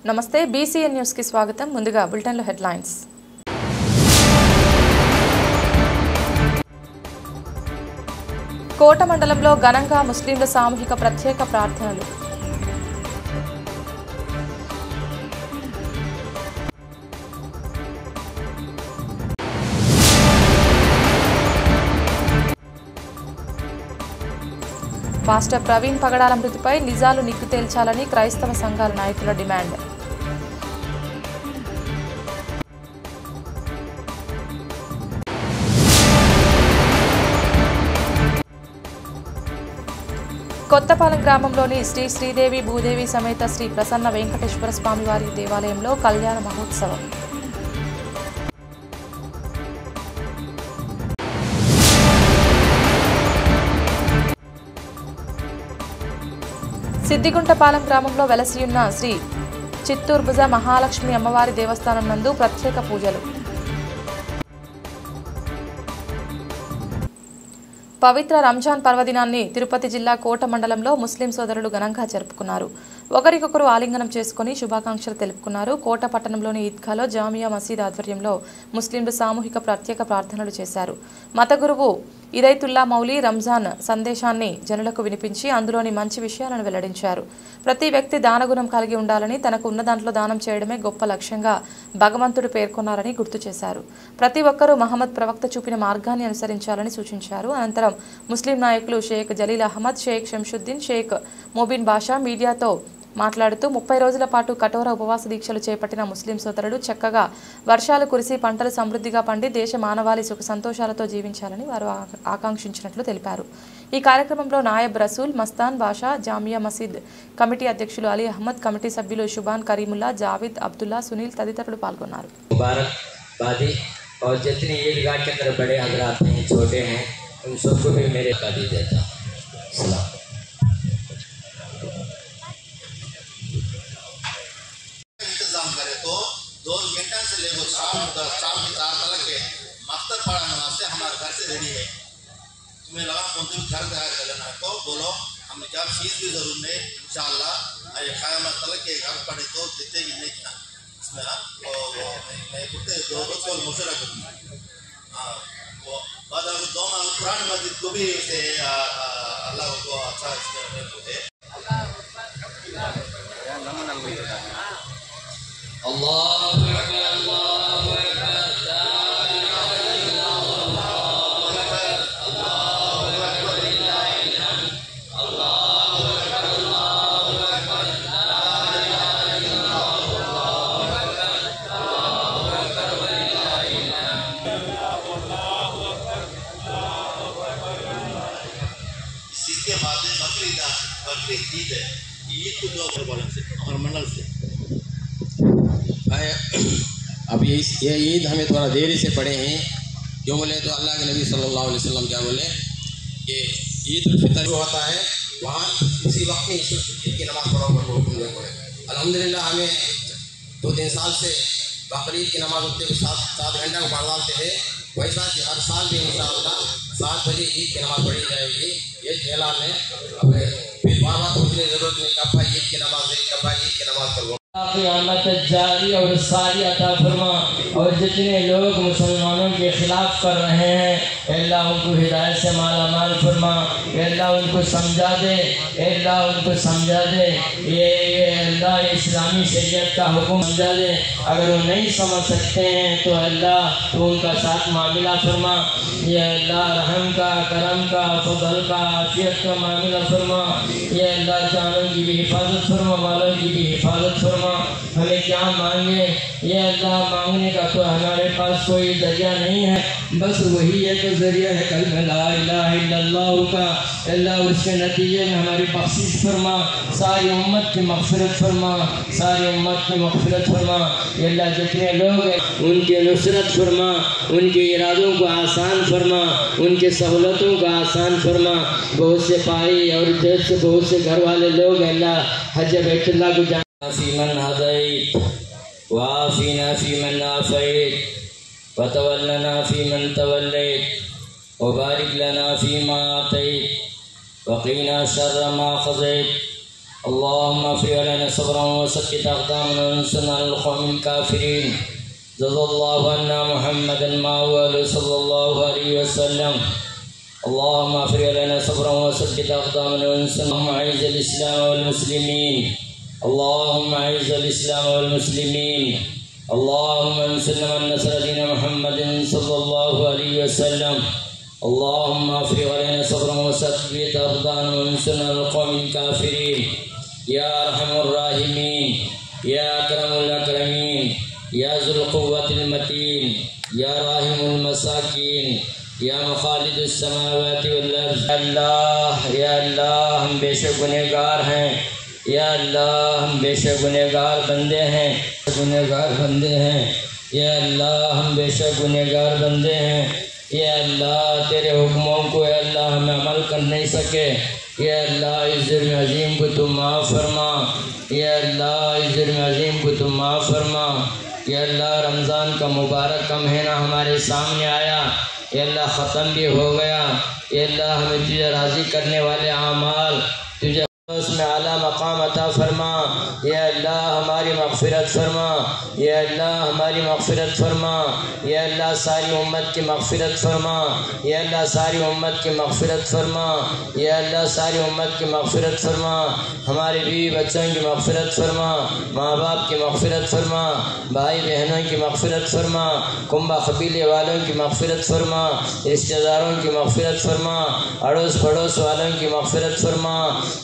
నమస్తే BCN news కి స్వాగతం. ముందుగా బులెటిన్ లో హెడ్లైన్స్. కోట మండలంలో ఘనంగా ముస్లింల సామూహిక ప్రత్యేక ప్రార్థనలు. పాస్టర్ ప్రవీణ్ పగడాల మృతిపై నిజాలు నిగ్గు తేల్చాలని క్రైస్తవ సంఘాల నాయకుల డిమాండ్. కొత్తపాలెం గ్రామంలోని శ్రీ శ్రీదేవి భూదేవి సమేత శ్రీ ప్రసన్న వెంకటేశ్వర స్వామివారి దేవాలయంలో కళ్యాణ మహోత్సవం. సిద్దిగుంటపాలెం గ్రామంలో వెలసియున్న శ్రీ చిత్తూర్భుజ మహాలక్ష్మి అమ్మవారి దేవస్థానం నందు ప్రత్యేక పూజలు. పవిత్ర రంజాన్ పర్వదినాన్ని తిరుపతి జిల్లా కోట మండలంలో ముస్లిం సోదరులు ఘనంగా జరుపుకున్నారు. ఒకరికొకరు ఆలింగనం చేసుకుని శుభాకాంక్షలు తెలుపుకున్నారు. కోట పట్టణంలోని ఈద్గాలో జామియా మసీద్ ఆధ్వర్యంలో ముస్లింలు సామూహిక ప్రత్యేక ప్రార్థనలు చేశారు. మత గురువు ఇదైతుల్లా మౌలి రంజాన్ సందేశాన్ని జనులకు వినిపించి అందులోని మంచి విషయాలను వెల్లడించారు. ప్రతి వ్యక్తి దానగుణం కలిగి ఉండాలని, తనకు ఉన్న దాంట్లో దానం చేయడమే గొప్ప లక్ష్యంగా భగవంతుడు పేర్కొన్నారని గుర్తు చేశారు. ప్రతి ఒక్కరూ మహమ్మద్ ప్రవక్త చూపిన మార్గాన్ని అనుసరించాలని సూచించారు. అనంతరం ముస్లిం నాయకులు షేక్ జలీల్ అహ్మద్, షేక్ షంషుద్దీన్, షేక్ మొబిన్ బాషా మీడియాతో మాట్లాడుతూ 30 రోజుల పాటు కఠోర ఉపవాస దీక్షలు చేపట్టిన ముస్లిం సోదరులు చక్కగా వర్షాలు కురిసి పంటలు సమృద్ధిగా పండి దేశ మానవాళి సుఖ సంతోషాలతో జీవించాలని వారు ఆకాంక్షించినట్లు తెలిపారు. ఈ కార్యక్రమంలో నాయబ్ రసూల్, మస్తాన్ బాషా, జామియా మసీద్ కమిటీ అధ్యక్షులు అలీ అహ్మద్, కమిటీ సభ్యులు షుబాన్ కరీముల్లా, జావిద్, అబ్దుల్లా, సునీల్ తదితరులు పాల్గొన్నారు. शाम के 4 तक के मफ्तर पढ़ाने वास्ते हमारे घर से रेडी है. तुम्हें लगा कौन तुम घर तैयार कर लेना है तो बोलो, हमने क्या फीस भी जरूर नहीं इंशाल्लाह. ये क़यामत तक के घर पढ़े तो देते ही नहीं ना इसमें. वो मैं कुत्ते दो को मुशरा करूँगा. हाँ वो बाद अब 2 माह कुरान मस्जिद को भी से अल्लाह को अच्छा इसमें होते ईद है. ईद को जो हमारे मंडल से अब ये ईद हमें थोड़ा देरी से पढ़े हैं. क्यों बोले तो अल्लाह के नबी सल्लल्लाहु अलैहि वसल्लम क्या बोले कि ईद उल फितर जो होता है वहाँ इसी वक्त में ईद की नमाज़ पढ़ो पर हुक्म नहीं पड़े. अल्हम्दुलिल्लाह हमें 2-3 साल से बकरीद की नमाज़ होते हुए 7 घंटा को पढ़ डालते हैं. वैसा कि हर साल भी इंशाअल्लाह 7 बजे ईद की नमाज़ पढ़ी जाएगी. ये खेला में अपने फिर बार-बार पूछने की जरूरत नहीं कब ईद की नमाज़ है, कब ईद की नमाज़ पढ़ो. क़यामत जारी और सारी अता फरमा. और जितने लोग मुसलमानों के खिलाफ कर रहे हैं अल्लाह उनको हिदायत से माला माल फरमा. अल्लाह उनको समझा दे, अल्लाह उनको समझा दे. ये अल्लाह इस्लामी शरीयत का हुक्म समझा दे. अगर वो नहीं समझ सकते हैं तो अल्लाह तो उनका साथ मामला फरमा. ये अल्लाह रहम का, करम का, फजल का, आफियत का मामला फरमा. ये अल्लाह जानों की भी हिफाजत फरमा, मालों की भी हिफाजत फरमा. हमें क्या मांगे ये अल्लाह, मांगने का तो हमारे पास कोई जरिया नहीं है, बस वही एक जरिया है कलमा ला इलाहा इल्लल्लाह का. अल्लाह उसके नतीजे में हमारी बख्शिश फरमा, सारी उम्मत की मग़फ़िरत फरमा, सारी उम्मत की मग़फ़िरत फरमा. अल्लाह जितने लोग हैं उनकी नुसरत फरमा, उनके इरादों को आसान फरमा, उनके सहूलतों को आसान फरमा. बहुत से पाई और देश से बहुत से घर वाले लोग अल्लाह हज बैतुल्लाह को फीमन हदैत वाफीना फीमन आफैत वतवल्लना फीमन तवल्लैत वबारिक लना फीमा आतैत वक़ीना शर्र मा क़ज़ैत اللهم افرغ لنا صبرا وثبت اقدامنا وانصرنا على القوم الكافرين. جزا الله عنا محمدا ما هو صلى الله عليه وسلم. اللهم افرغ لنا صبرا وثبت اقدامنا وانصرنا. اللهم اعز الاسلام والمسلمين. اللهم اعز الاسلام والمسلمين. اللهم انصرنا من نصر دين محمد صلى الله عليه وسلم. اللهم افرغ علينا صبرا وثبت اقدامنا وانصرنا على القوم الكافرين. يا ارحم الراحمين، يا اكرم الاكرمين، يا ذو القوة المتين، يا راحم المساكين، या मखालिद समावाति वल अर्ज़। अल्लाह, या अल्लाह, हम बेशक गुनहगार हैं। या अल्लाह, हम बेशक गुनहगार बंदे हैं, गुनहगार बंदे हैं। या अल्लाह, हम बेशक गुनहगार बंदे हैं। या अल्लाह, तेरे हुक्मों को या अल्लाह हमें अमल कर नहीं सके। या अल्लाह, इस जुर्म अज़ीम को तुम माफ़ फरमा। या अल्लाह, इस जुर्म अज़ीम को तुम माफ़ फरमा। या अल्लाह, रमज़ान का मुबारक का महीना हमारे सामने आया। या अल्लाह, ख़त्म भी हो गया। या अल्लाह, हमें तुझे राज़ी करने वाले आमाल, तुझे उसमें आला मकाम अता फरमा। या अल्लाह, हमारी मग़फ़िरत फरमा। या अल्लाह, हमारी मग़फ़िरत फरमा। या अल्लाह, सारी उम्मत की मग़फ़िरत फरमा। या अल्लाह, सारी उम्मत की मग़फ़िरत फरमा। या अल्लाह, सारी उम्मत की मग़फ़िरत फरमा। हमारे बीवी बच्चों की मग़फ़िरत फरमा। माँ बाप की मग़फ़िरत फरमा। भाई बहनों की मग़फ़िरत फरमा। कुंबा क़बीले वालों की मग़फ़िरत फरमा। रिश्तेदारों की मग़फ़िरत फरमा। अड़ोस पड़ोस वालों की मग़फ़िरत फरमा।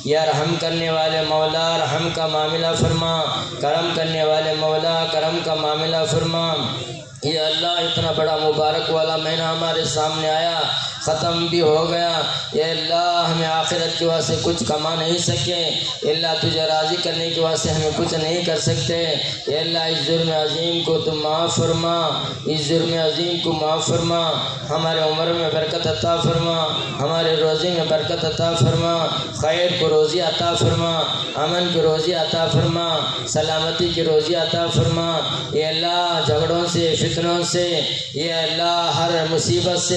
या रहम करने वाले मौला, रहम का मामला फरमा। करम करने वाले मौला, करम का मामला फरमा। या अल्लाह, इतना बड़ा मुबारक वाला महीना हमारे सामने आया, ख़त्म भी हो गया। या अल्लाह, हमें आखिरत के वास्ते कुछ कमा नहीं सके। अल्लाह, तुझे राज़ी करने के वास्ते हमें कुछ नहीं कर सकते। या अल्लाह, इस जुर्म अज़ीम को तुम माफ़ फरमा। इस जुर्म अज़ीम को माफ़ फरमा। हमारे उम्र में बरकत अता फरमा। हमारे रोज़ी में बरकत अता फरमा। खैर को रोज़ी अता फरमा। अमन की रोज़ी अता फरमा। सलामती की रोज़ी अता फरमा। या अल्लाह, झगड़ों से, फितनों से, या अल्लाह, हर मुसीबत से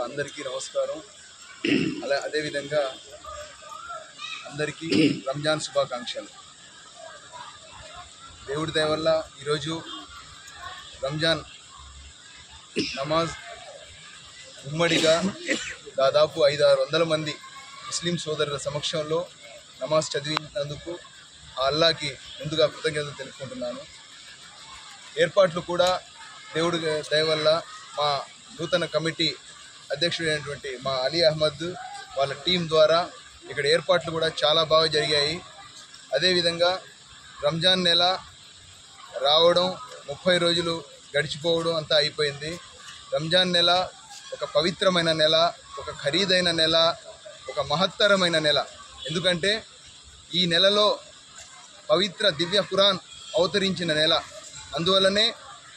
అందరికీ నమస్కారం. అదేవిధంగా అందరికీ రంజాన్ శుభాకాంక్షలు. దేవుడి దయ వల్ల ఈరోజు రంజాన్ నమాజ్ ఉమ్మడిగా దాదాపు 500-600 మంది ముస్లిం సోదరుల సమక్షంలో నమాజ్ చదివినందుకు ఆ అల్లాకి ముందుగా కృతజ్ఞతలు తెలుపుకుంటున్నాను. ఏర్పాట్లు కూడా దేవుడి దయ వల్ల మా నూతన కమిటీ అధ్యక్షుడైనటువంటి మా అలీ అహ్మద్ వాళ్ళ టీం ద్వారా ఇక్కడ ఏర్పాట్లు కూడా చాలా బాగా జరిగాయి. అదేవిధంగా రంజాన్ నెల రావడం 30 రోజులు గడిచిపోవడం అంతా అయిపోయింది. రంజాన్ నెల ఒక పవిత్రమైన నెల, ఒక ఖరీదైన నెల, ఒక మహత్తరమైన నెల. ఎందుకంటే ఈ నెలలో పవిత్ర దివ్య ఖురాన్ అవతరించిన నెల. అందువల్లనే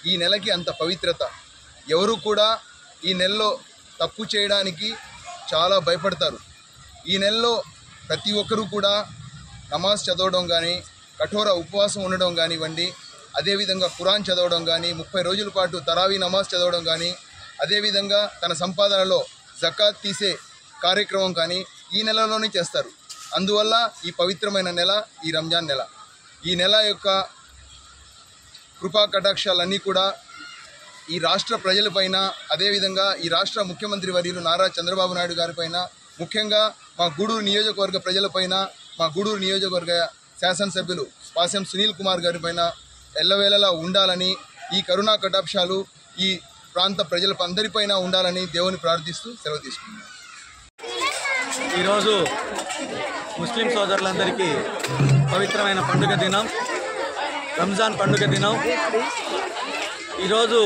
ఈ నెలకి అంత పవిత్రత. ఎవరు కూడా ఈ నెలలో తప్పు చేయడానికి చాలా భయపడతారు. ఈ నెలలో ప్రతి ఒక్కరూ కూడా నమాజ్ చదవడం కానీ, కఠోర ఉపవాసం ఉండడం కానివ్వండి, అదేవిధంగా ఖురాన్ చదవడం కానీ, 30 రోజుల పాటు తరావీ నమాజ్ చదవడం కానీ, అదేవిధంగా తన సంపాదనలో జకాత్ తీసే కార్యక్రమం కానీ ఈ నెలలోనే చేస్తారు. అందువల్ల ఈ పవిత్రమైన నెల ఈ రంజాన్ నెల. ఈ నెల యొక్క కృపా కటాక్షాలన్నీ కూడా ఈ రాష్ట్ర ప్రజలపైన, అదేవిధంగా ఈ రాష్ట్ర ముఖ్యమంత్రి వర్యులు నారా చంద్రబాబు నాయుడు గారిపైన, ముఖ్యంగా మా గూడూరు నియోజకవర్గ ప్రజలపైన, మా గూడూరు నియోజకవర్గ శాసనసభ్యులు పాసెం సునీల్ కుమార్ గారిపైన ఎల్లవేళలా ఉండాలని, ఈ కరుణా కటాక్షాలు ఈ ప్రాంత ప్రజలందరిపైన ఉండాలని దేవుని ప్రార్థిస్తూ సెలవు తీసుకున్నాను. ఈరోజు ముస్లిం సోదరులందరికీ పవిత్రమైన పండుగ దినం, రంజాన్ పండుగ దినం. ఈరోజు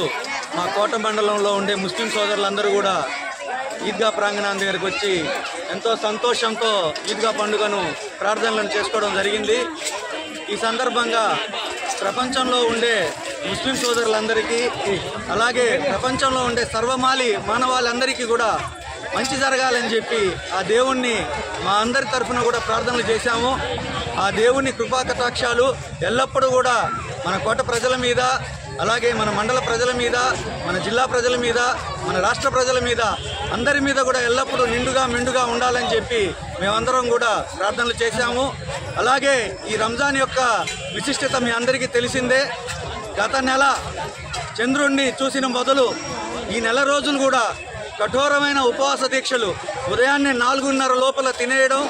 మా కోట మండలంలో ఉండే ముస్లిం సోదరులందరూ కూడా ఈద్గా ప్రాంగణం దగ్గరికి వచ్చి ఎంతో సంతోషంతో ఈద్గా పండుగను ప్రార్థనలను చేసుకోవడం జరిగింది. ఈ సందర్భంగా ప్రపంచంలో ఉండే ముస్లిం సోదరులందరికీ, అలాగే ప్రపంచంలో ఉండే సర్వమాలి మానవాళ్ళందరికీ కూడా మంచి జరగాలని చెప్పి ఆ దేవుణ్ణి మా అందరి తరఫున కూడా ప్రార్థనలు చేశాము. ఆ దేవుని కృపా కటాక్షాలు ఎల్లప్పుడూ కూడా మన కోట ప్రజల మీద, అలాగే మన మండల ప్రజల మీద, మన జిల్లా ప్రజల మీద, మన రాష్ట్ర ప్రజల మీద, అందరి మీద కూడా ఎల్లప్పుడూ నిండుగా మెండుగా ఉండాలని చెప్పి మేమందరం కూడా ప్రార్థనలు చేశాము. అలాగే ఈ రంజాన్ యొక్క విశిష్టత మీ అందరికీ తెలిసిందే. గత నెల చంద్రుణ్ణి చూసిన మొదలు ఈ నెల రోజులు కూడా కఠోరమైన ఉపవాస దీక్షలు, ఉదయాన్నే 4:30 లోపల తినేయడం,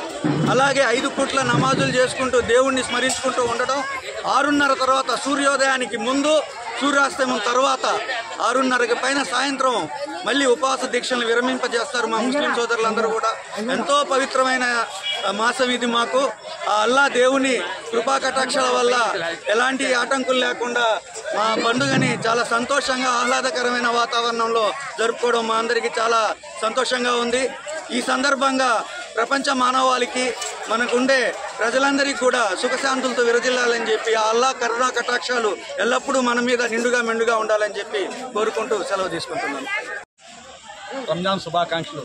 అలాగే 5 పూట్ల నమాజులు చేసుకుంటూ దేవుణ్ణి స్మరించుకుంటూ ఉండడం, 6:30 తర్వాత సూర్యోదయానికి ముందు, సూర్యాస్తమయం తర్వాత 6:30కి పైన సాయంత్రం మళ్ళీ ఉపవాస దీక్షలను విరమింపజేస్తారు మా ముస్లిం సోదరులందరూ కూడా. ఎంతో పవిత్రమైన మాసం ఇది మాకు. ఆ అల్లా దేవుని కృపా కటాక్షాల వల్ల ఎలాంటి ఆటంకులు లేకుండా మా పండుగని చాలా సంతోషంగా, ఆహ్లాదకరమైన వాతావరణంలో జరుపుకోవడం మా అందరికీ చాలా సంతోషంగా ఉంది. ఈ సందర్భంగా ప్రపంచ మానవాళికి, మనకుండే ప్రజలందరికీ కూడా సుఖశాంతులతో విరజిల్లాలని చెప్పి ఆ అల్లా కరుణా కటాక్షాలు ఎల్లప్పుడూ మన మీద నిండుగా మెండుగా ఉండాలని చెప్పి కోరుకుంటూ సెలవు తీసుకుంటున్నాను. రంజాన్ శుభాకాంక్షలు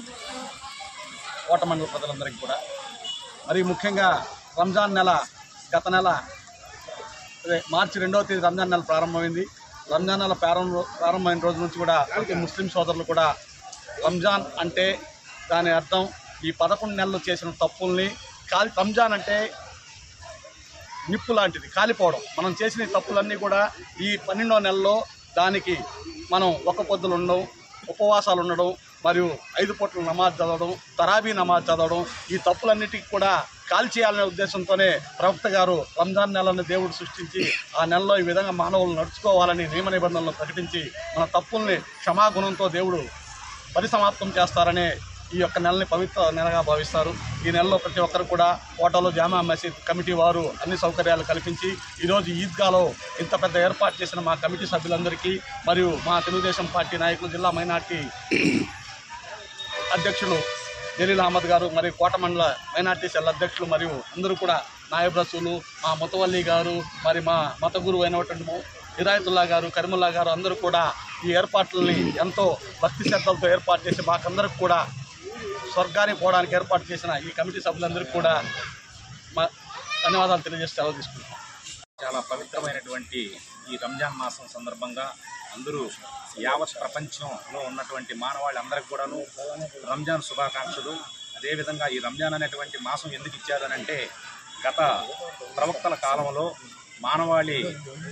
కోట మండల ప్రజలందరికీ కూడా. మరి ముఖ్యంగా రంజాన్ నెల, గత నెల మార్చి 2వ తేదీ రంజాన్ నెల ప్రారంభమైంది. రంజాన్ నెల ప్రారంభమైన రోజు నుంచి కూడా ప్రతి ముస్లిం సోదరులు కూడా రంజాన్ అంటే దాని అర్థం ఈ 11 నెలలు చేసిన తప్పుల్ని రంజాన్ అంటే నిప్పు లాంటిది, కాలిపోవడం. మనం చేసిన తప్పులన్నీ కూడా ఈ 12వ నెలలో దానికి మనం ఒక్క పొద్దులు ఉండడం, ఉపవాసాలు ఉండడం, మరియు 5 పూట్ల నమాజ్ చదవడం, తరాబీ నమాజ్ చదవడం, ఈ తప్పులన్నిటికీ కూడా కాల్చేయాలనే ఉద్దేశంతోనే ప్రవక్త గారు రంజాన్ నెలను దేవుడు సృష్టించి ఆ నెలలో ఈ విధంగా మానవులు నడుచుకోవాలని నియమ నిబంధనలు ప్రకటించి మన తప్పుల్ని క్షమాగుణంతో దేవుడు పరిసమాప్తం చేస్తారనే ఈ యొక్క నెలని పవిత్ర నెలగా భావిస్తారు. ఈ నెలలో ప్రతి ఒక్కరు కూడా కోటలో జామా మసీద్ కమిటీ వారు అన్ని సౌకర్యాలు కల్పించి ఈరోజు ఈద్గాలో ఇంత పెద్ద ఏర్పాటు చేసిన మా కమిటీ సభ్యులందరికీ, మరియు మా తెలుగుదేశం పార్టీ నాయకులు, జిల్లా మైనార్టీ అధ్యక్షులు జలీల్ అహ్మద్ గారు, మరియు కోట మండల మైనార్టీ సెల్ అధ్యక్షులు, మరియు అందరూ కూడా నాయబ్ రసూలు, మా ముతవల్లి గారు, మరి మా మత గురువు అయినటువంటి హిదాయతుల్లా గారు, కరీముల్లా గారు అందరూ కూడా ఈ ఏర్పాట్లని ఎంతో భక్తి శ్రద్ధలతో ఏర్పాటు చేసి మాకందరికి కూడా స్వర్గానికి పోవడానికి ఏర్పాటు చేసిన ఈ కమిటీ సభ్యులందరికీ కూడా మా ధన్యవాదాలు తెలియజేసి సెలవు తీసుకుంటాం. చాలా పవిత్రమైనటువంటి ఈ రంజాన్ మాసం సందర్భంగా అందరూ యావత్ ప్రపంచంలో ఉన్నటువంటి మానవాళ్ళందరికీ కూడాను రంజాన్ శుభాకాంక్షలు. అదేవిధంగా ఈ రంజాన్ అనేటువంటి మాసం ఎందుకు ఇచ్చారనంటే, గత ప్రవక్తల కాలంలో మానవాళి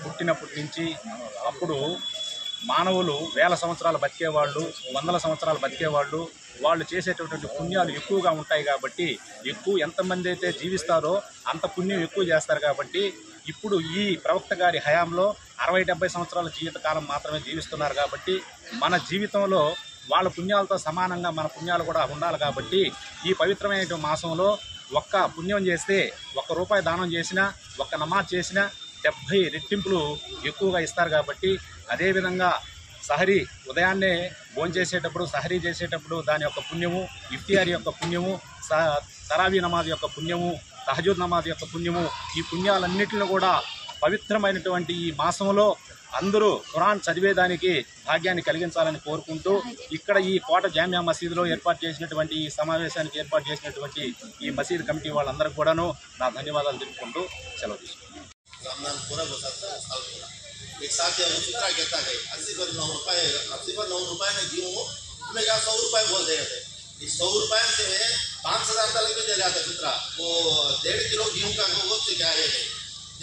పుట్టినప్పటి నుంచి అప్పుడు మానవులు 1000 సంవత్సరాలు బతికేవాళ్ళు, 100 సంవత్సరాలు బతికేవాళ్ళు. వాళ్ళు చేసేటటువంటి పుణ్యాలు ఎక్కువగా ఉంటాయి కాబట్టి, ఎంతమంది అయితే జీవిస్తారో అంత పుణ్యం ఎక్కువ చేస్తారు కాబట్టి, ఇప్పుడు ఈ ప్రవక్త గారి హయాంలో 60-70 సంవత్సరాల జీవితకాలం మాత్రమే జీవిస్తున్నారు కాబట్టి, మన జీవితంలో వాళ్ళ పుణ్యాలతో సమానంగా మన పుణ్యాలు కూడా ఉండాలి కాబట్టి, ఈ పవిత్రమైన మాసంలో ఒక్క పుణ్యం చేస్తే, ₹1 దానం చేసినా, ఒక్క నమాజ్ చేసినా 70 రెట్టింపులు ఎక్కువగా ఇస్తారు కాబట్టి, అదేవిధంగా సహరీ ఉదయాన్నే భోంచేసేటప్పుడు సహరీ చేసేటప్పుడు దాని యొక్క పుణ్యము, ఇఫ్తియార్ యొక్క పుణ్యము, తరావీ నమాజ్ యొక్క పుణ్యము, తహజుద్ నమాజ్ యొక్క పుణ్యము, ఈ పుణ్యాలన్నింటిని కూడా పవిత్రమైనటువంటి ఈ మాసంలో అందరూ ఖురాన్ చదివేదానికి భాగ్యాన్ని కలిగించాలని కోరుకుంటూ ఇక్కడ ఈ కోట జామియా మసీదులో ఏర్పాటు చేసినటువంటి ఈ సమావేశానికి ఏర్పాటు చేసినటువంటి ఈ మసీద్ కమిటీ వాళ్ళందరికీ కూడాను నా ధన్యవాదాలు తెలుపుకుంటూ సెలవు తీసుకుంటున్నాను. एक साथ उचित्रा कहता है 80 पर 9 रुपए में गेहूँ हमें क्या 100 रुपए बोल दे रहे थे। इस 100 रुपए से 5,000 तक भी दे रहा था चित्रा। वो 1.5 किलो गेहूँ का गोश्त क्या है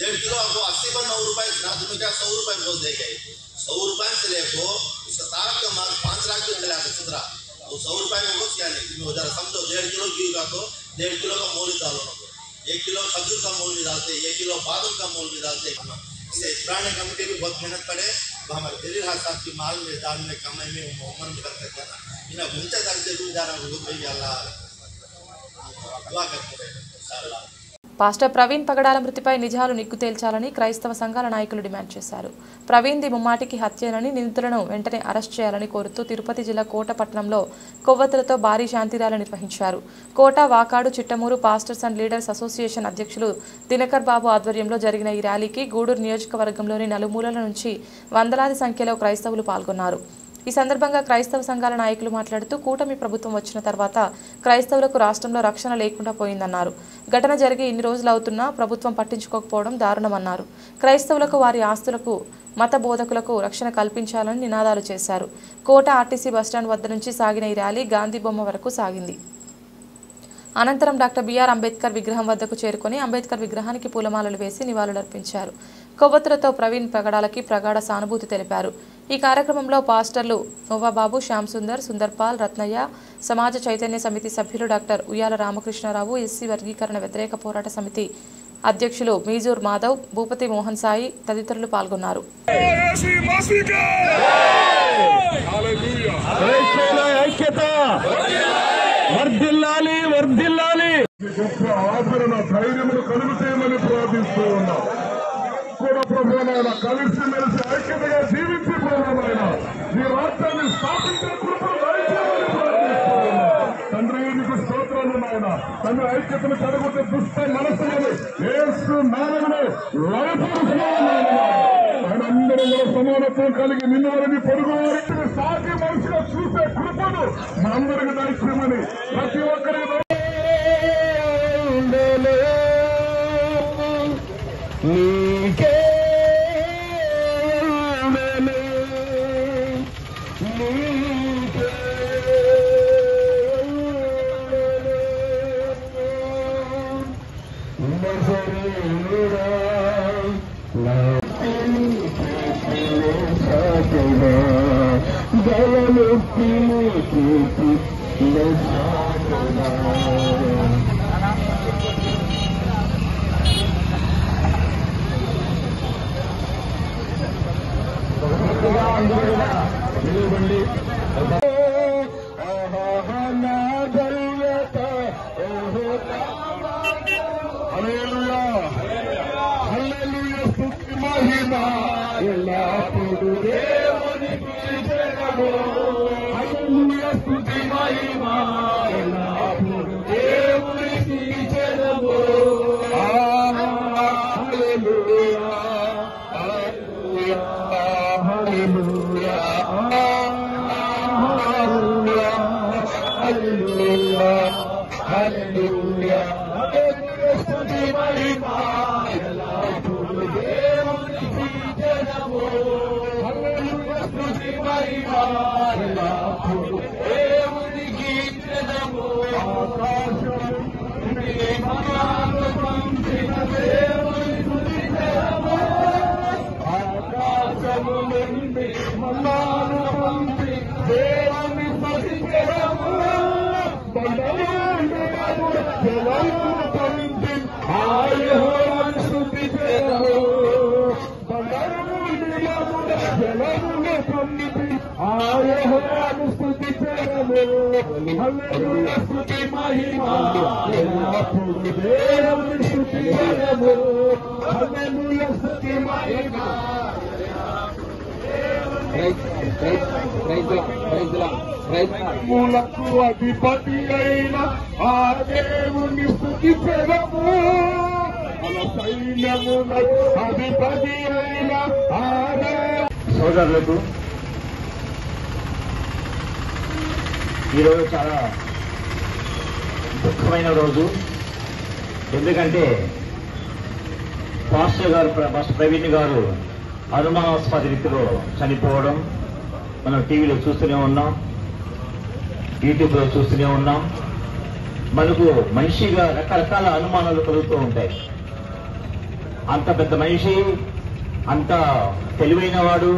1.5 किलो आपको 80 पर 9 रुपए ना तुम्हें क्या 100 रुपए बोल दे गए। 100 रुपए से लेको उसका तारक का माल 5 लाख भी चला था चित्रा। वो 100 रुपए का गोश्त क्या नहीं तुम्हें उधर समझो 1.5 किलो गेहूँ का तो 1.5 किलो का मोल डालो, 1 किलो खजूर का मोल भी डालते, 1 किलो बादाम का मोल भी डालते। इससे पुराने कमेटी भी बहुत मेहनत करे तो हमारे दिल्ली साहब की माल में दाल में कमाई में उम्र में कर सकते हैं इन्हें घूमते दर्जे भी जा रहा है अल्लाह दुआ करते रहे इंशाअल्लाह। పాస్టర్ ప్రవీణ్ పగడాల మృతిపై నిజాలు నిగ్గు తేల్చాలని క్రైస్తవ సంఘాల నాయకులు డిమాండ్ చేశారు. ప్రవీణ్ది ముమ్మాటికి హత్యేనని, నిందితులను వెంటనే అరెస్ట్ చేయాలని కోరుతూ తిరుపతి జిల్లా కోట పట్టణంలో కొవ్వొత్తులతో భారీ శాంతి ర్యాలీ నిర్వహించారు. Kota, Vakadu, Chittamuru pastors and leaders association అధ్యక్షులు దినకర్ బాబు ఆధ్వర్యంలో జరిగిన ఈ ర్యాలీకి గూడూరు నియోజకవర్గంలోని నలుమూలల నుంచి వందలాది సంఖ్యలో క్రైస్తవులు పాల్గొన్నారు. ఈ సందర్భంగా క్రైస్తవ సంఘాల నాయకులు మాట్లాడుతూ కూటమి ప్రభుత్వం వచ్చిన తర్వాత క్రైస్తవులకు రాష్ట్రంలో రక్షణ లేకుండా పోయిందన్నారు. ఘటన జరిగి ఇన్ని రోజులు అవుతున్నా ప్రభుత్వం పట్టించుకోకపోవడం దారుణమన్నారు. క్రైస్తవులకు, వారి ఆస్తులకు, మత బోధకులకు రక్షణ కల్పించాలని నినాదాలు చేశారు. కోట ఆర్టీసీ బస్టాండ్ వద్ద నుంచి సాగిన ఈ ర్యాలీ గాంధీ బొమ్మ వరకు సాగింది. అనంతరం డాక్టర్ బిఆర్ అంబేద్కర్ విగ్రహం వద్దకు చేరుకుని అంబేద్కర్ విగ్రహానికి పూలమాలలు వేసి నివాళులర్పించారు. కొవ్వొత్తులతో ప్రవీణ్ పగడాలకి ప్రగాఢ సానుభూతి తెలిపారు. ఈ కార్యక్రమంలో పాస్టర్లు నోవాబాబు, శ్యామ్ సుందర్, సుందర్పాల్, రత్నయ్య, సమాజ చైతన్య సమితి సభ్యులు డాక్టర్ ఉయ్యాల రామకృష్ణారావు, ఎస్సీ వర్గీకరణ వ్యతిరేక పోరాట సమితి అధ్యక్షులు మీజూర్ మాధవ్, భూపతి మోహన్ సాయి తదితరులు పాల్గొన్నారు. ఆదరణ ధైర్యములు కలుగుతాయని ప్రార్థిస్తూ ఉన్నాం. కూడా ప్రభువైన కలిసి మెలిసి ఐక్యతగా జీవించి ప్రభువైన నీ రాష్ట్రాన్ని స్థాపించే కృపను దయచేయమని ప్రార్థిస్తూ ఉన్నాం. తండ్రి నీకు స్తోత్రాలు నాయన. తండ్రి ఐక్యతను కలుగుతే దుష్ట మనసులను యేసు నామములో లయపరుస్తున్నాము. ఆయన అందరూ కూడా సమానత్వం కలిగి నిన్ను వారిని పొరుగు వారికి సాటి మనిషిగా చూసే కృపను మా అందరికి దయచేయమని ప్రతి ఒక్కరి నీకే మూలకు అధిపతి అయిన ఆ దేవుని స్తుతించెదము. మన సైన్యములకు అధిపతి అయిన ఆ సోదరులకు ఈరోజు చాలా దుఃఖమైన రోజు. ఎందుకంటే పాస్టర్ ప్రవీణ్ గారు అనుమానాస్పద రీతిలో చనిపోవడం మనం టీవీలో చూస్తూనే ఉన్నాం, యూట్యూబ్లో చూస్తూనే ఉన్నాం. మనకు మనిషిగా రకరకాల అనుమానాలు కలుగుతూ ఉంటాయి. అంత పెద్ద మనిషి, అంత తెలివైన వాడు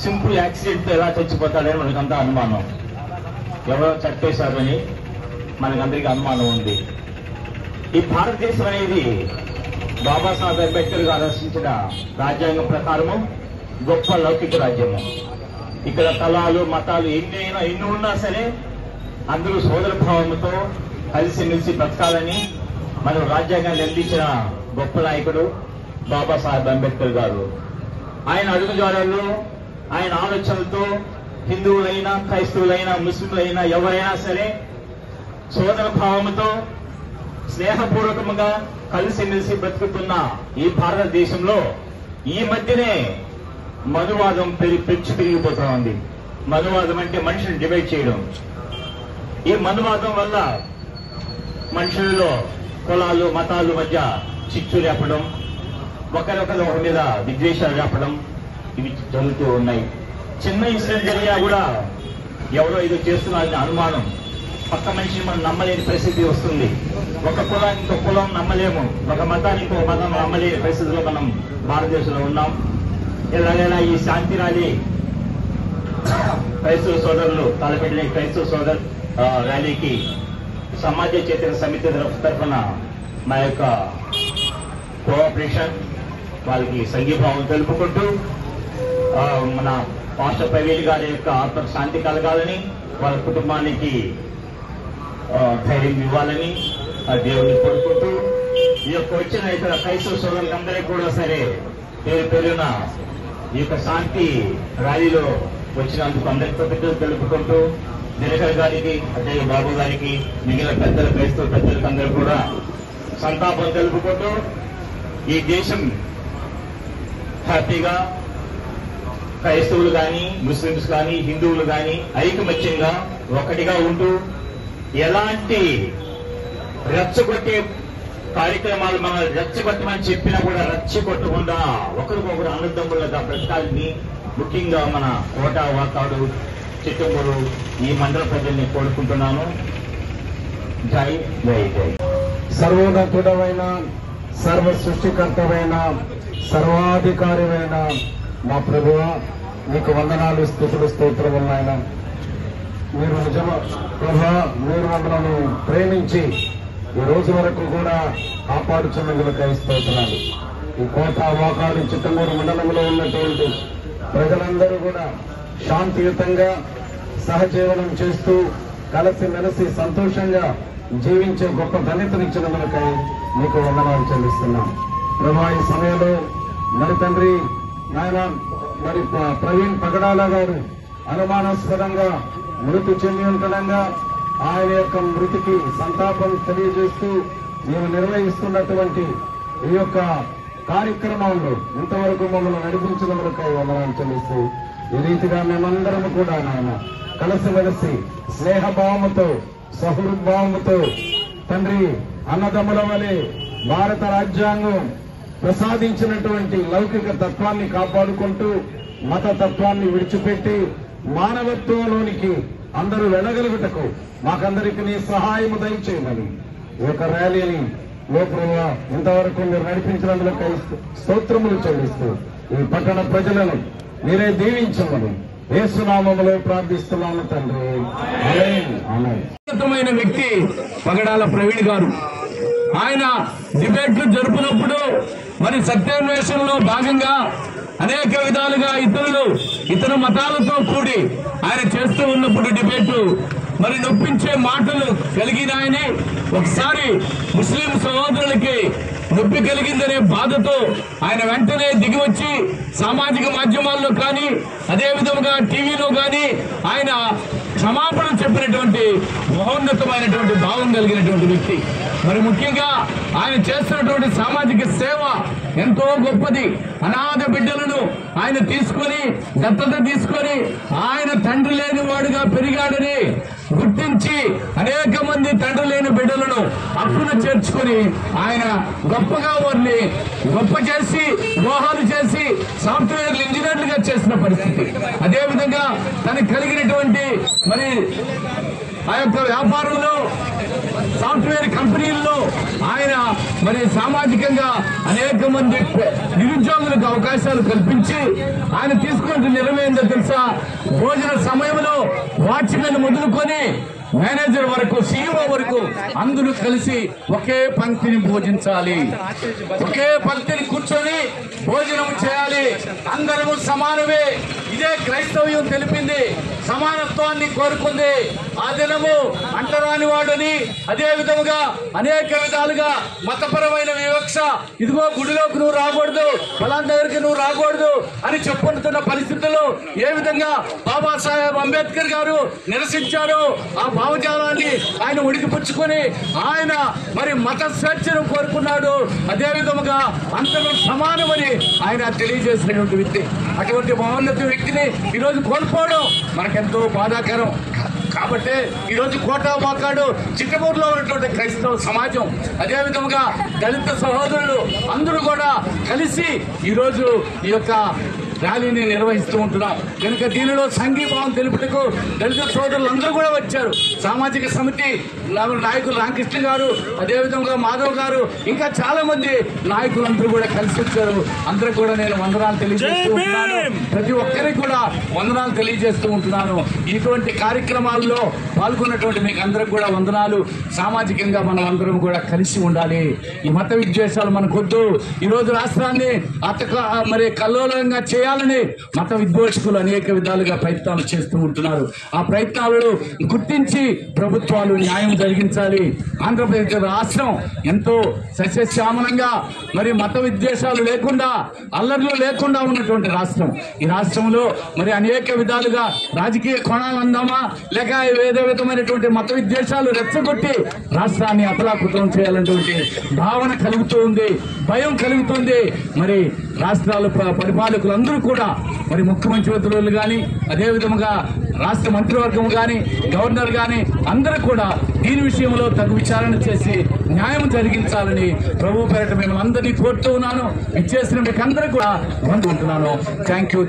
సింపుల్ యాక్సిడెంట్తో ఎలా చచ్చిపోతాడని మనకంతా అనుమానం. ఎవరో చంపేశారని మనకందరికీ అనుమానం ఉంది. ఈ భారతదేశం అనేది బాబాసాహెబ్ అంబేద్కర్ గారు రచించిన రాజ్యాంగం ప్రకారము గొప్ప లౌకిక రాజ్యము. ఇక్కడ తలాలు మతాలు ఎన్ని ఉన్నా సరే అందరూ సోదర భావంతో కలిసిమెలిసి బ్రతకాలని మనం రాజ్యాంగాన్ని అందించిన గొప్ప నాయకుడు బాబాసాహెబ్ అంబేద్కర్ గారు. ఆయన అడుగుజాడల్లో ఆయన ఆలోచనలతో హిందువులైనా, క్రైస్తవులైనా, ముస్లింలైనా ఎవరైనా సరే సోదర భావంతో స్నేహపూర్వకంగా కలిసిమెలిసి బ్రతుకుతున్న ఈ భారతదేశంలో ఈ మధ్యనే మనువాదం పెరిగిపోతా ఉంది. మనువాదం అంటే మనిషిని డివైడ్ చేయడం. ఈ మనువాదం వల్ల మనుషులలో కులాలు మతాలు మధ్య చిచ్చు రేపడం, ఒకరి మీద విద్వేషాలు రేపడం ఇవి జరుగుతూ ఉన్నాయి. చిన్న ఇన్సిడెంట్ జరిగినా కూడా ఎవరో ఇది చేస్తున్నారని అనుమానం, పక్క మనిషిని మనం నమ్మలేని పరిస్థితి వస్తుంది. ఒక కులానికి ఇంకో కులం నమ్మలేము, ఒక మతానికి ఇంకో మతం నమ్మలేని పరిస్థితిలో మనం భారతదేశంలో ఉన్నాం. ఎలాగైనా ఈ శాంతి ర్యాలీ క్రైస్తవ సోదరులు తలపెట్టిన క్రైస్తవ సోదరు ర్యాలీకి సమాజ చైతన్య సమితి తరఫున మా యొక్క కోఆపరేషన్ వాళ్ళకి సంఘీభావం తెలుపుకుంటూ మన పాస్టర్ ప్రవీణ్ గారి యొక్క ఆత్మ శాంతి కలగాలని, వాళ్ళ కుటుంబానికి ధైర్యం ఇవ్వాలని దేవుడిని కోరుకుంటూ ఈ యొక్క వచ్చిన ఇతర క్రైస్తవ సోదరులందరికీ కూడా సరే పేరున ఈ యొక్క శాంతి ర్యాలీలో వచ్చినందుకు అందరికీ కృతజ్ఞతలు తెలుపుకుంటూ దినకర్ గారికి, అజయ్ బాబు గారికి, మిగిలిన పెద్దల క్రైస్తవ పెద్దలకు అందరూ కూడా సంతాపం తెలుపుకుంటూ ఈ దేశం హ్యాపీగా క్రైస్తవులు కానీ, ముస్లింస్ కానీ, హిందువులు కానీ ఐకమత్యంగా ఒకటిగా ఉంటూ ఎలాంటి రెచ్చగొట్టే కార్యక్రమాలు మనం రెచ్చగొట్టమని చెప్పినా కూడా రెచ్చగొట్టకుండా ఒకరికొకరు అన్నదమ్ములుగా బ్రతకాలని ముఖ్యంగా మన కోట, వాకాడు, చిట్టంబూరు ఈ మండల ప్రజల్ని కోరుకుంటున్నాను. జై జై జై. సర్వోన్నతుడమైన, సర్వ సృష్టికర్తమైన, సర్వాధికారిమైన మా ప్రభువా, మీకు వందనాలు, స్తుతులు, స్తోత్రములు నాయన. మీరు నిజమ ప్రభా, మీరు మమ్మల్ని ప్రేమించి ఈ రోజు వరకు కూడా కాపాడుచున్నందుకు స్తోత్రాలు. ఈ కోట, వాకాడు, చిట్టమూరు మండలంలో ఉన్నటువంటి ప్రజలందరూ కూడా శాంతియుతంగా సహజీవనం చేస్తూ కలిసిమెలిసి సంతోషంగా జీవించే గొప్ప ధన్యతనిచ్చినందుకై మీకు వందనాలు చెల్లిస్తున్నాం ప్రభా. ఈ సమయంలో మరి తండ్రి నాయన మరి ప్రవీణ్ పగడాల గారు అనుమానాస్పదంగా మృతి చెంది ఉండగా ఆయన యొక్క మృతికి సంతాపం తెలియజేస్తూ మేము నిర్వహిస్తున్నటువంటి ఈ యొక్క కార్యక్రమంలో ఇంతవరకు మమ్మల్ని నడిపించినందుకై వందనాలు చెల్లిస్తూ ఈ రీతిగా మేమందరం కూడా నాయన కలిసిమెలిసి స్నేహభావముతో, సహృద్భావముతో తండ్రి అన్నదమ్ముల వలె భారత రాజ్యాంగం ప్రసాదించినటువంటి లౌకిక తత్వాన్ని కాపాడుకుంటూ మత తత్వాన్ని విడిచిపెట్టి మానవత్వంలోనికి అందరూ వెళ్ళగలుగుటకు మాకందరికి నీ సహాయము దయచేయమని ఈ యొక్క ర్యాలీని లోపల ఇంతవరకు మీరు నడిపించినందుకు స్తోత్రములు చెల్లిస్తూ ఈ పట్టణ ప్రజలను మీరే దీవించమని యేసునామములో ప్రార్థిస్తున్నాను తండ్రి. ఆమేన్. ఆమేన్. వ్యక్తి పగడాల ప్రవీణ్ గారు ఆయన డిబేట్లు జరుపునప్పుడు మరి సత్యాన్వేషణలో భాగంగా అనేక విధాలుగా ఇతర మతాలతో కూడి ఆయన చేస్తూ ఉన్నప్పుడు డిబేట్లు మరి నొప్పించే మాటలు కలిగినాయని ఒకసారి ముస్లిం సహోదరులకి నొప్పి కలిగిందనే బాధతో ఆయన వెంటనే దిగివచ్చి సామాజిక మాధ్యమాల్లో కానీ అదే విధంగా టీవీలో కానీ ఆయన క్షమాపణ చెప్పినటువంటి మహోన్నతమైనటువంటి భావం కలిగినటువంటి వ్యక్తి. మరి ముఖ్యంగా ఆయన చేస్తున్నటువంటి సామాజిక సేవ ఎంతో గొప్పది. అనాథ బిడ్డలను ఆయన తీసుకొని దత్తత తీసుకొని ఆయన తండ్రి లేని వాడుగా పెరిగాడని గుర్తించి అనేక మంది తండ్రి లేని బిడ్డలను హక్కున చేర్చుకొని ఆయన గొప్పగా వారిని గొప్ప చేసి వివాహాలు చేసి సాఫ్ట్వేర్ ఇంజనీర్లుగా చేసిన పరిస్థితి. అదేవిధంగా తనకు కలిగినటువంటి మరి ఆ యొక్క వ్యాపారంలో సాఫ్ట్వేర్ కంపెనీల్లో ఆయన మరి సామాజికంగా అనేక మంది నిరుద్యోగులకు అవకాశాలు కల్పించి ఆయన తీసుకున్న నిర్ణయం ఏంటో తెలుసా? భోజన సమయంలో వాచ్మెన్ మొదలుకొని మేనేజర్ వరకు సీఈఓ వరకు అందరూ కలిసి ఒకే పంక్తిని భోజించాలి, ఒకే పంక్తిని కూర్చొని భోజనం చేయాలి, అందరము సమానమే. ఇదే క్రైస్తవ్యం తెలిపింది, సమానత్వాన్ని కోరుకుంది. ఆ దినము అంటరాని వాడని అదే విధముగా అనేక విధాలుగా మతపరమైన వివక్ష, ఇదిగో గుడిలోకి నువ్వు రాకూడదు, ఫలానా దగ్గరికి నువ్వు రాకూడదు అని చెప్పుకుంటున్న పరిస్థితుల్లో ఏ విధంగా బాబాసాహెబ్ అంబేద్కర్ గారు నిరసించారో ఆ భావజాలాన్ని ఆయన ఉడికిపుచ్చుకొని ఆయన మరి మత స్వేచ్ఛను కోరుకున్నాడు. అదే విధముగా అందరూ సమానమని ఆయన తెలియజేసినటువంటి వ్యక్తి. అటువంటి మహోన్నత వ్యక్తిని ఈరోజు కోల్పోవడం మనకెంతో బాధాకరం. కాబట్టి ఈరోజు కోటాబాకాడు చిట్టమూరులో ఉన్నటువంటి క్రైస్తవ సమాజం, అదేవిధంగా దళిత సహోదరులు అందరూ కూడా కలిసి ఈరోజు ఈ యొక్క ర్యాలీని నిర్వహిస్తూ ఉంటున్నాం. కనుక దీనిలో సంఘీభావం తెలుపుటకు దళిత సోదరులందరూ కూడా వచ్చారు. సామాజిక సమితి నాయకులు రామకృష్ణ గారు, అదేవిధంగా మాధవ్ గారు, ఇంకా చాలా మంది నాయకులందరూ కూడా కలిసి వచ్చారు. అందరూ కూడా నేను వందనాలు తెలియజేస్తూ ఉంటున్నాను. ప్రతి ఒక్కరికి కూడా వందనాలు తెలియజేస్తూ ఉంటున్నాను. ఇటువంటి కార్యక్రమాల్లో పాల్గొన్నటువంటి మీకు అందరికి కూడా వందనాలు. సామాజికంగా మనం అందరం కూడా కలిసి ఉండాలి. ఈ మత విద్వేషాలు మనకొద్దు. ఈరోజు రాష్ట్రాన్ని మరి కల్లోలంగా చేయాలని మత విద్వేషకులు అనేక విధాలుగా ప్రయత్నాలు చేస్తూ ఉంటున్నారు. ఆ ప్రయత్నాలను గుర్తించి ప్రభుత్వాలు న్యాయం జరిగించాలి. ఆంధ్రప్రదేశ్ రాష్ట్రం ఎంతో సస్యశ్యామలంగా మరి మత విద్వేషాలు లేకుండా అల్లర్లు లేకుండా ఉన్నటువంటి రాష్ట్రం. ఈ రాష్ట్రంలో మరి అనేక విధాలుగా రాజకీయ కోణాలు అందామా లేక ఏదో విధమైనటువంటి మత విద్వేషాలు రెచ్చగొట్టి రాష్ట్రాన్ని అతలాకుతం చేయాలనేటువంటి భావన కలుగుతూ ఉంది, భయం కలుగుతుంది. మరి రాష్ట్రాల పరిపాలకులందరూ కూడా మరి ముఖ్యమంత్రులు కానీ అదేవిధంగా రాష్ట్ర మంత్రివర్గం కానీ గవర్నర్ కానీ అందరూ కూడా దీని విషయంలో తగు విచారణ చేసి న్యాయం జరిగించాలని ప్రభు పేరిట మిమ్మల్ని అందరినీ కోరుతూ ఉన్నాను. ఇచ్చేసిన మీకు అందరూ కూడా వండుకుంటున్నాను. Thank you.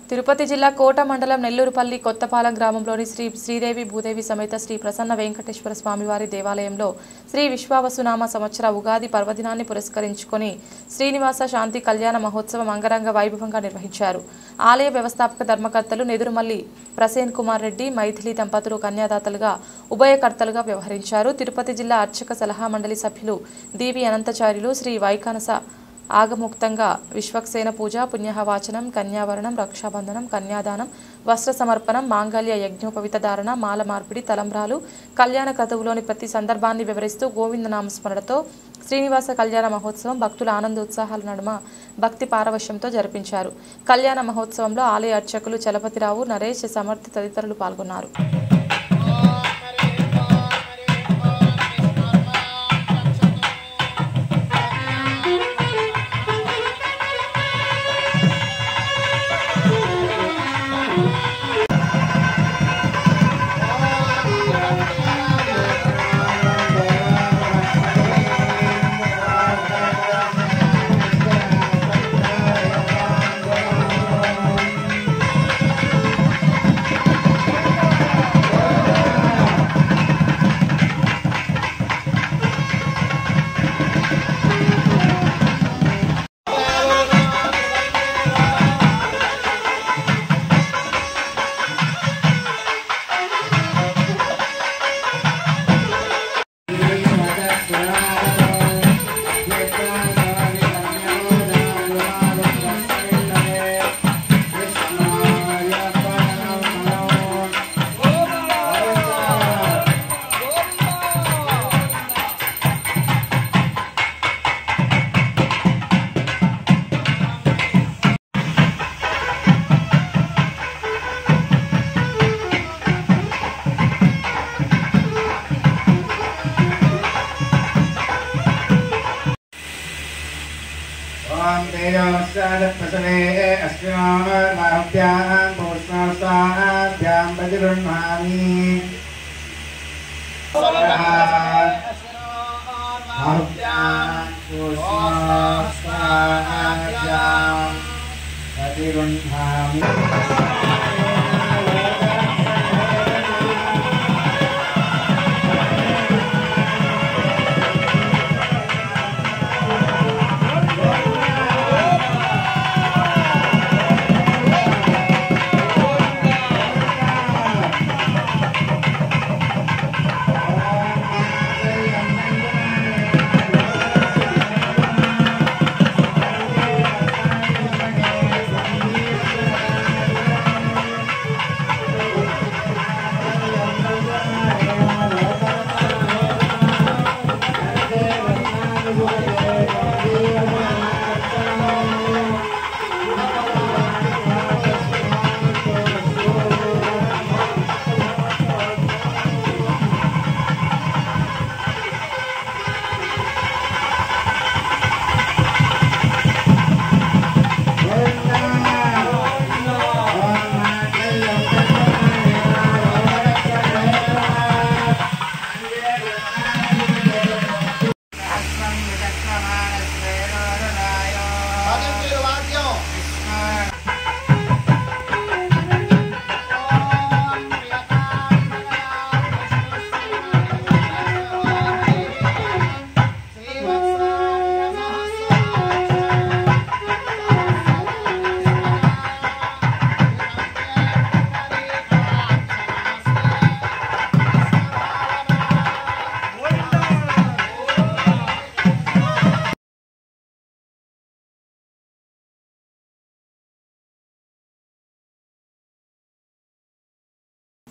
తిరుపతి జిల్లా కోట మండలం నెల్లూరుపల్లి కొత్తపాలెం గ్రామంలోని శ్రీ శ్రీదేవి భూదేవి సమేత శ్రీ ప్రసన్న వెంకటేశ్వర స్వామివారి దేవాలయంలో శ్రీ విశ్వావసునామ సంవత్సర ఉగాది పర్వదినాన్ని పురస్కరించుకొని శ్రీనివాస శాంతి కళ్యాణ మహోత్సవం అంగరంగ వైభవంగా నిర్వహించారు. ఆలయ వ్యవస్థాపక ధర్మకర్తలు నెదురుమల్లి ప్రసేన్ కుమార్ రెడ్డి, మైథిలి దంపతులు కన్యాదాతలుగా ఉభయకర్తలుగా వ్యవహరించారు. తిరుపతి జిల్లా అర్చక సలహా మండలి సభ్యులు దీవి అనంతాచార్యులు శ్రీ వైకానస ఆగముక్తంగా విశ్వక్సేన పూజ, పుణ్యహవాచనం, కన్యావరణం, రక్షాబంధనం, కన్యాదానం, వస్త్ర సమర్పణం, మాంగళ్య యజ్ఞోపవిత ధారణ, మాల మార్పిడి, తలంబ్రాలు, కళ్యాణ క్రతువులోని ప్రతి సందర్భాన్ని వివరిస్తూ గోవింద నామస్మరణతో శ్రీనివాస కళ్యాణ మహోత్సవం భక్తుల ఆనందోత్సాహాల నడుమ భక్తి పారవశ్యంతో జరిపించారు. కళ్యాణ మహోత్సవంలో ఆలయ అర్చకులు చలపతిరావు, నరేష్, సమర్థి తదితరులు పాల్గొన్నారు. प्रसवे अस्मिन् पुष्पाभ्यां प्रतिगृह्णामि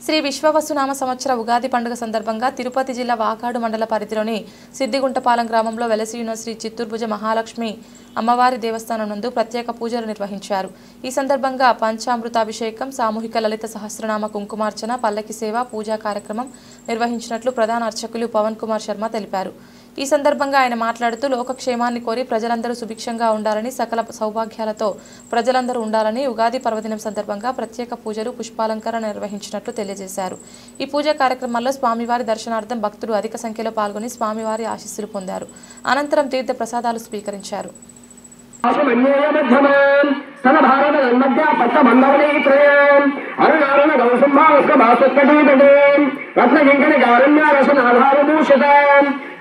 శ్రీ విశ్వవసునామ సంవత్సర ఉగాది పండుగ సందర్భంగా తిరుపతి జిల్లా వాకాడు మండల పరిధిలోని సిద్దిగుంటపాలెం గ్రామంలో వెలసియున్న శ్రీ చిత్తూర్భుజ మహాలక్ష్మి అమ్మవారి దేవస్థానం నందు ప్రత్యేక పూజలు నిర్వహించారు. ఈ సందర్భంగా పంచామృతాభిషేకం, సామూహిక లలిత సహస్రనామ కుంకుమార్చన, పల్లకి సేవ, పూజా కార్యక్రమం నిర్వహించినట్లు ప్రధాన అర్చకులు పవన్ కుమార్ శర్మ తెలిపారు. ఈ సందర్భంగా ఆయన మాట్లాడుతూ లోకక్షేమాన్ని కోరి ప్రజలందరూ సుభిక్షంగా ఉండాలని, సకల సౌభాగ్యాలతో ప్రజలందరూ ఉండాలని ఉగాది పర్వదినం సందర్భంగా ప్రత్యేక పూజలు, పుష్పాలంకరణ నిర్వహించినట్లు తెలియజేశారు. ఈ పూజా కార్యక్రమాల్లో స్వామివారి దర్శనార్థం భక్తులు అధిక సంఖ్యలో పాల్గొని స్వామివారి ఆశీస్సులు పొందారు. అనంతరం తీర్థ ప్రసాదాలు స్వీకరించారు.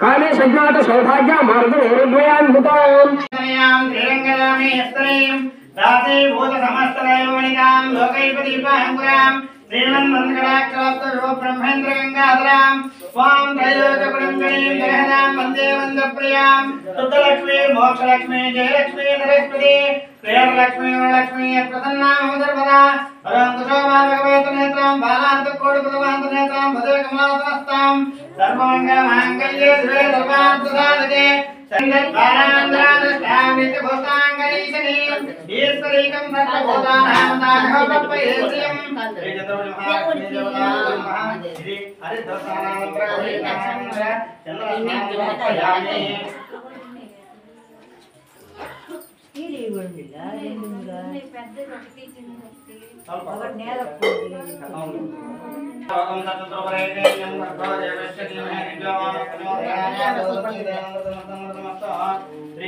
కాళీ సంజాత సౌభాగ్య మార్గం బ్రహ్మేంద్ర గంగాధరాం స్వాం త్రైలోక్యకులంగణీం గ్రహణాం వందే వందప్రియాం శుద్ధలక్ష్మీ మోక్షలక్ష్మీ జయలక్ష్మీ నరస్పతి ప్రియలక్ష్మీ వరలక్ష్మీ ప్రసన్నామోదర్వదా భగవేతనేత్రాం బాలాంతకోటిపదవాంతనేత్రాం భద్రే కమలాసనస్తాం సర్వమంగళమాంగళ్యే శివే సర్వార్థసాధకే ఈశ్వరీకం సర్వభూతానామదాఘవపయేత్యం శ్రీ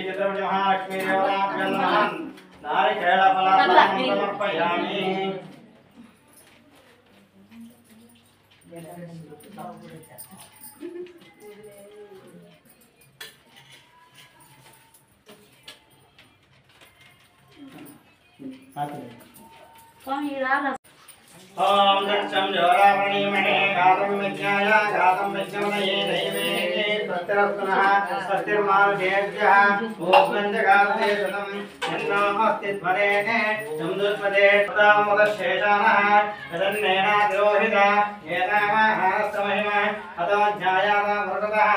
చిత్రపతి మహాలక్ష్మీ దేవతాభ్యం నమః నారికేళ ఫలాన్ని సమర్పయామి. ఓం దక్షం జోరావణీమహే గాతం విజ్ఞాయ గాతం విజ్ఞమదయే దైవే ప్రత్యరస్తునః సత్యమానుషేభ్యః భూస్వంజగాతే శతం ఎన్నో అస్తిత్వదేనే సందుర్పదే ప్రదామదశేషానః యదన్నేన ద్రోహిత ఏనామహాస్తమహిమ అతో జ్ఞాయాత మృతతః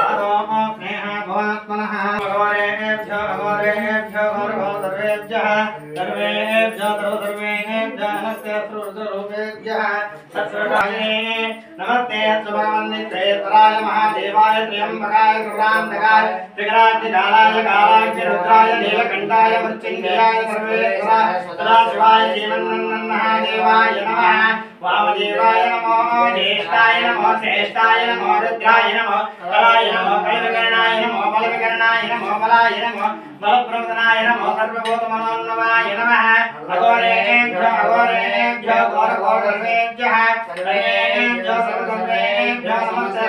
ఆదో స్నేహ భవాత్మనః భగవరేభ్యో భగవరేభ్యో భగవో సర్వేభ్యః సర్వేభ్యో సర్వేభ్యో नमस्ते रूपेभ्यः नमस्ते सुभवन्नित्रेतराय महादेवाय त्र्यंबकाय कृतान्तकाय त्रिगराज्यकालाय कालाग्नि रुद्राय नीलकण्ठाय मृत्युञ्जयाय सर्वेश्वराय सदाशिवाय श्रीमन्महादेवाय नमः वामदेवाय नमो ज्येष्ठाय नमो श्रेष्ठाय नमो रुद्राय नमो कलाय नमो कलविकरणाय नमो बलविकरणाय नमो बलाय नमो बलप्रवदनाय नमो सर्वभूतमनोन्नवाय नमः अघोरेभ्यो घोरघोरसर्वेभ्यः सर्वेभ्यो सर्वसर्वेभ्यो नमस्ते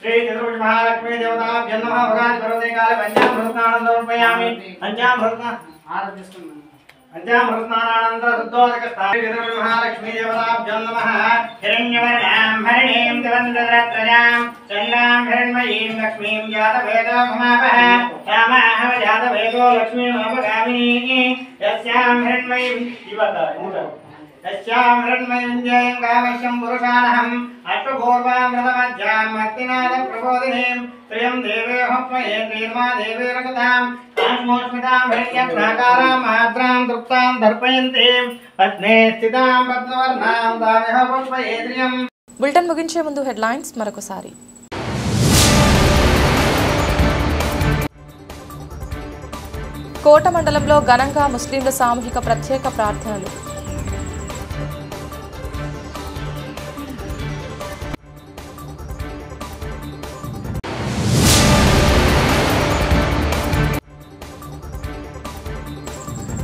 श्री चतुर्भुज महालक्ष्मी देवताभ्यो नमः भगवान् पर्वते काले पंचामृतानंद समर्पयामि पंचामृतानंद शुद्धोदक स्थाने चतुर्भुज महालक्ष्मी देवताभ्यो नमः हिरण्यवर्णां हरिणीं दिवन्दरत्रयां चन्द्रां हिरण्मयीं लक्ष्मीं जातवेदो भमावः श्यामाः जातवेदो लक्ष्मीमपगामिनी यस्यां हिरण्मयीं यस्यां हिरण्मयीं गावश्यं पुरुषानहम् अष्टपूर्वामृतमज्जां भक्तिनाथं प्रबोधिनीं त्रियं देवेह त्वये त्रीर्मा देवेरकथां आत्मोस्मितां हिरण्यप्राकारां मात्रां तृप्तां दर्पयन्तीं पद्मे स्थितां पद्मवर्णां दामेह पुष्पये त्रियं బులెటిన్ ముగించే ముందు హెడ్లైన్స్ మరొకసారి. కోట మండలంలో ఘనంగా ముస్లింల సామూహిక ప్రత్యేక ప్రార్థనలు.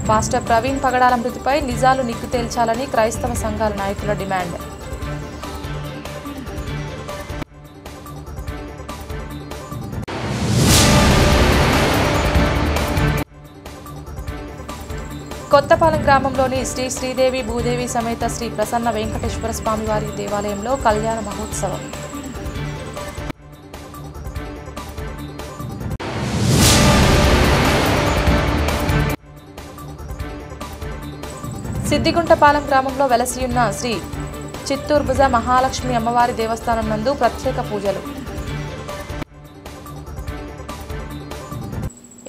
పాస్టర్ ప్రవీణ్ పగడాల మృతిపై నిజాలు నిగ్గు తేల్చాలని క్రైస్తవ సంఘాల నాయకుల డిమాండ్. కొత్తపాలెం గ్రామంలోని శ్రీ శ్రీదేవి భూదేవి సమేత శ్రీ ప్రసన్న వెంకటేశ్వర స్వామివారి దేవాలయంలో కళ్యాణ మహోత్సవం. సిద్దిగుంటపాలెం గ్రామంలో వెలసియున్న శ్రీ చిత్తూర్భుజ మహాలక్ష్మి అమ్మవారి దేవస్థానం నందు ప్రత్యేక పూజలు.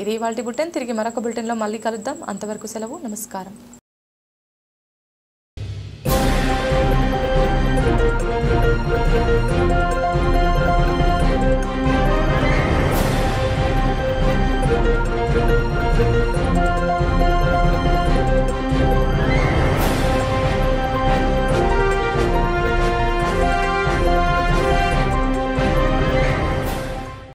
ఇది ఇవాల్టి బులెటిన్. తిరిగి మరొక బులెటిన్లో మళ్ళీ కలుద్దాం. అంతవరకు సెలవు. నమస్కారం.